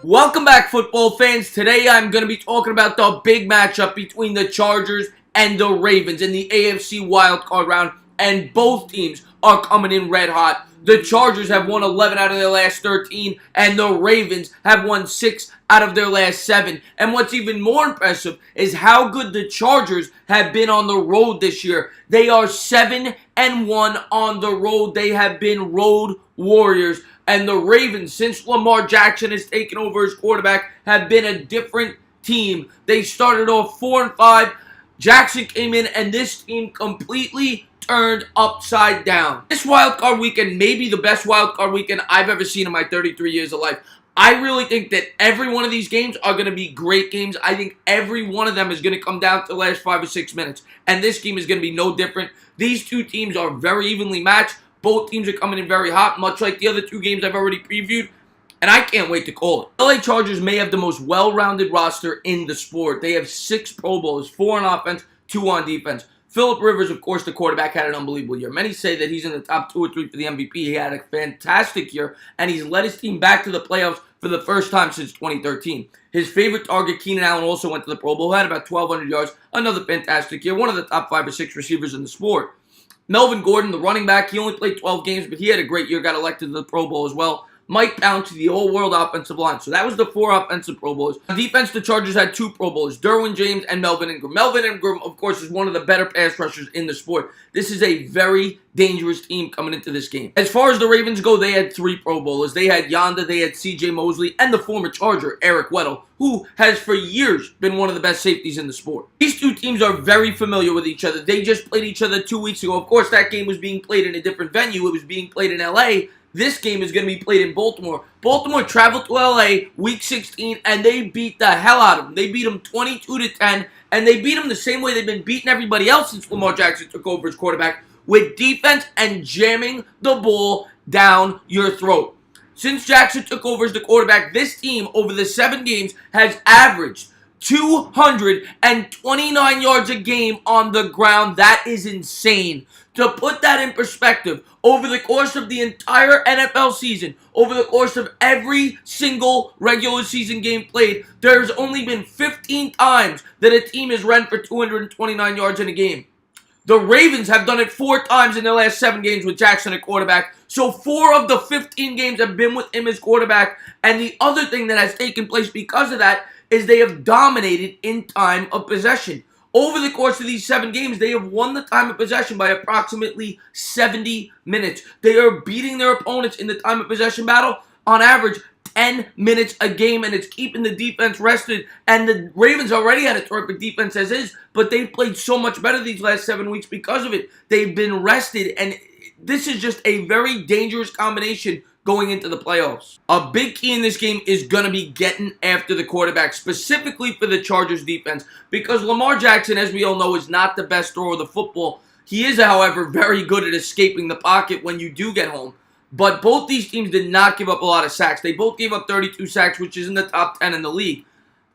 Welcome back, football fans. Today I'm going to be talking about the big matchup between the Chargers and the Ravens in the AFC Wildcard round, and both teams are coming in red hot. The Chargers have won 11 out of their last 13, and the Ravens have won 6 out of their last 7. And what's even more impressive is how good the Chargers have been on the road this year. They are 7-1 on the road. They have been road warriors. And the Ravens, since Lamar Jackson has taken over as quarterback, have been a different team. They started off 4-5. Jackson came in, and this team completely turned upside down. This wildcard weekend may be the best wildcard weekend I've ever seen in my 33 years of life. I really think that every one of these games are going to be great games. I think every one of them is going to come down to the last 5 or 6 minutes. And this game is going to be no different. These two teams are very evenly matched. Both teams are coming in very hot, much like the other 2 games I've already previewed. And I can't wait to call it. LA Chargers may have the most well-rounded roster in the sport. They have 6 Pro Bowlers, 4 on offense, 2 on defense. Phillip Rivers, of course, the quarterback, had an unbelievable year. Many say that he's in the top 2 or 3 for the MVP. He had a fantastic year, and he's led his team back to the playoffs for the first time since 2013. His favorite target, Keenan Allen, also went to the Pro Bowl, had about 1,200 yards. Another fantastic year. One of the top 5 or 6 receivers in the sport. Melvin Gordon, the running back, he only played 12 games, but he had a great year, got elected to the Pro Bowl as well. Mike Brown to the all-world offensive line. So that was the 4 offensive Pro Bowlers. On defense, the Chargers had 2 Pro Bowlers, Derwin James and Melvin Ingram. Melvin Ingram, of course, is one of the better pass rushers in the sport. This is a very dangerous team coming into this game. As far as the Ravens go, they had 3 Pro Bowlers. They had Yonda, they had C.J. Mosley, and the former Charger, Eric Weddle, who has for years been one of the best safeties in the sport. These 2 teams are very familiar with each other. They just played each other 2 weeks ago. Of course, that game was being played in a different venue. It was being played in L.A., This game is going to be played in Baltimore. Baltimore traveled to L.A. Week 16, and they beat the hell out of them. They beat them 22-10, and they beat them the same way they've been beating everybody else since Lamar Jackson took over as quarterback, with defense and jamming the ball down your throat. Since Jackson took over as the quarterback, this team, over the 7 games, has averaged 229 yards a game on the ground. That is insane. To put that in perspective, over the course of the entire NFL season, over the course of every single regular season game played, there's only been 15 times that a team has run for 229 yards in a game. The Ravens have done it 4 times in their last 7 games with Jackson at quarterback. So 4 of the 15 games have been with him as quarterback. And the other thing that has taken place because of that is they have dominated in time of possession. Over the course of these 7 games, they have won the time of possession by approximately 70 minutes. They are beating their opponents in the time of possession battle on average 10 minutes a game, and it's keeping the defense rested. And the Ravens already had a terrific defense as is, but they've played so much better these last 7 weeks because of it. They've been rested, and this is just a very dangerous combination going into the playoffs. A big key in this game is going to be getting after the quarterback, specifically for the Chargers defense, because Lamar Jackson, as we all know, is not the best thrower of the football. He is, however, very good at escaping the pocket when you do get home. But both these teams did not give up a lot of sacks. They both gave up 32 sacks, which is in the top 10 in the league.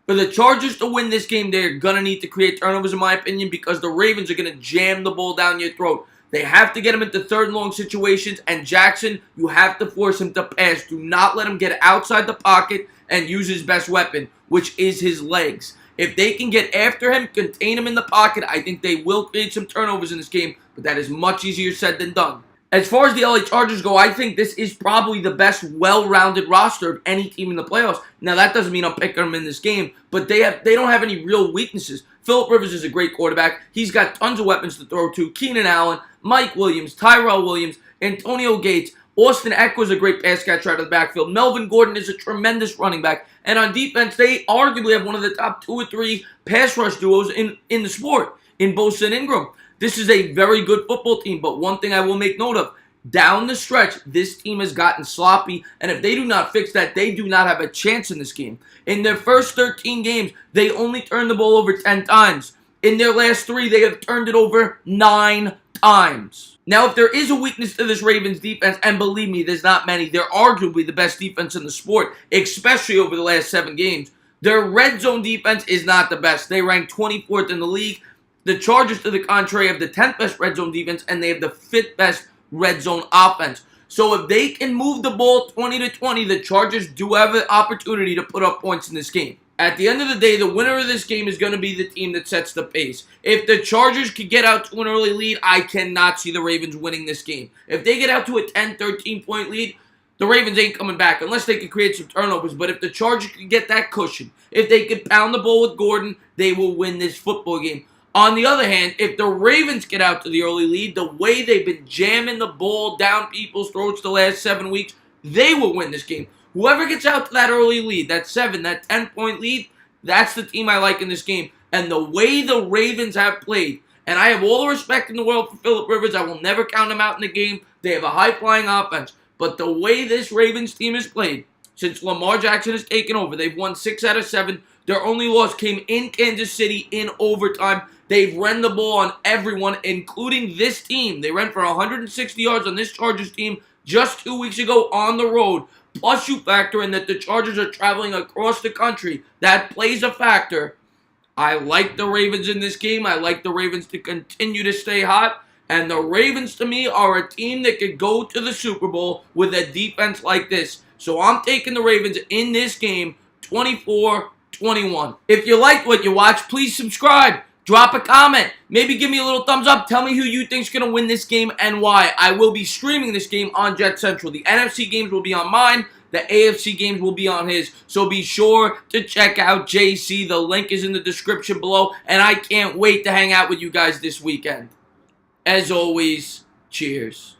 For the Chargers to win this game, they're going to need to create turnovers, in my opinion, because the Ravens are going to jam the ball down your throat. They have to get him into 3rd and long situations, and Jackson, you have to force him to pass. Do not let him get outside the pocket and use his best weapon, which is his legs. If they can get after him, contain him in the pocket, I think they will create some turnovers in this game, but that is much easier said than done. As far as the LA Chargers go, I think this is probably the best well-rounded roster of any team in the playoffs. Now, that doesn't mean I'm picking them in this game, but they don't have any real weaknesses. Phillip Rivers is a great quarterback. He's got tons of weapons to throw to. Keenan Allen, Mike Williams, Tyrell Williams, Antonio Gates, Austin Eckler is a great pass catcher out of the backfield. Melvin Gordon is a tremendous running back. And on defense, they arguably have one of the top 2 or 3 pass rush duos in the sport, in Bosa and Ingram. This is a very good football team, but one thing I will make note of, down the stretch, this team has gotten sloppy, and if they do not fix that, they do not have a chance in this game. In their first 13 games, they only turned the ball over 10 times. In their last 3, they have turned it over 9 times. Now, if there is a weakness to this Ravens defense, and believe me, there's not many, they're arguably the best defense in the sport, especially over the last 7 games. Their red zone defense is not the best. They rank 24th in the league. The Chargers, to the contrary, have the 10th best red zone defense, and they have the 5th best red zone offense. So if they can move the ball 20-20, the Chargers do have an opportunity to put up points in this game. At the end of the day, the winner of this game is going to be the team that sets the pace. If the Chargers could get out to an early lead, I cannot see the Ravens winning this game. If they get out to a 10, 13-point lead, the Ravens ain't coming back unless they can create some turnovers. But if the Chargers can get that cushion, if they can pound the ball with Gordon, they will win this football game. On the other hand, if the Ravens get out to the early lead, the way they've been jamming the ball down people's throats the last 7 weeks, they will win this game. Whoever gets out to that early lead, that 7, that 10-point lead, that's the team I like in this game. And the way the Ravens have played, and I have all the respect in the world for Phillip Rivers, I will never count him out in the game. They have a high-flying offense. But the way this Ravens team has played, since Lamar Jackson has taken over, they've won 6 out of 7. Their only loss came in Kansas City in overtime. They've run the ball on everyone, including this team. They ran for 160 yards on this Chargers team just 2 weeks ago on the road. Plus, you factor in that the Chargers are traveling across the country. That plays a factor. I like the Ravens in this game. I like the Ravens to continue to stay hot. And the Ravens, to me, are a team that could go to the Super Bowl with a defense like this. So I'm taking the Ravens in this game, 24-21. If you liked what you watched, please subscribe. Drop a comment. Maybe give me a little thumbs up. Tell me who you think's going to win this game and why. I will be streaming this game on Jet Central. The NFC games will be on mine. The AFC games will be on his. So be sure to check out JC. The link is in the description below. And I can't wait to hang out with you guys this weekend. As always, cheers.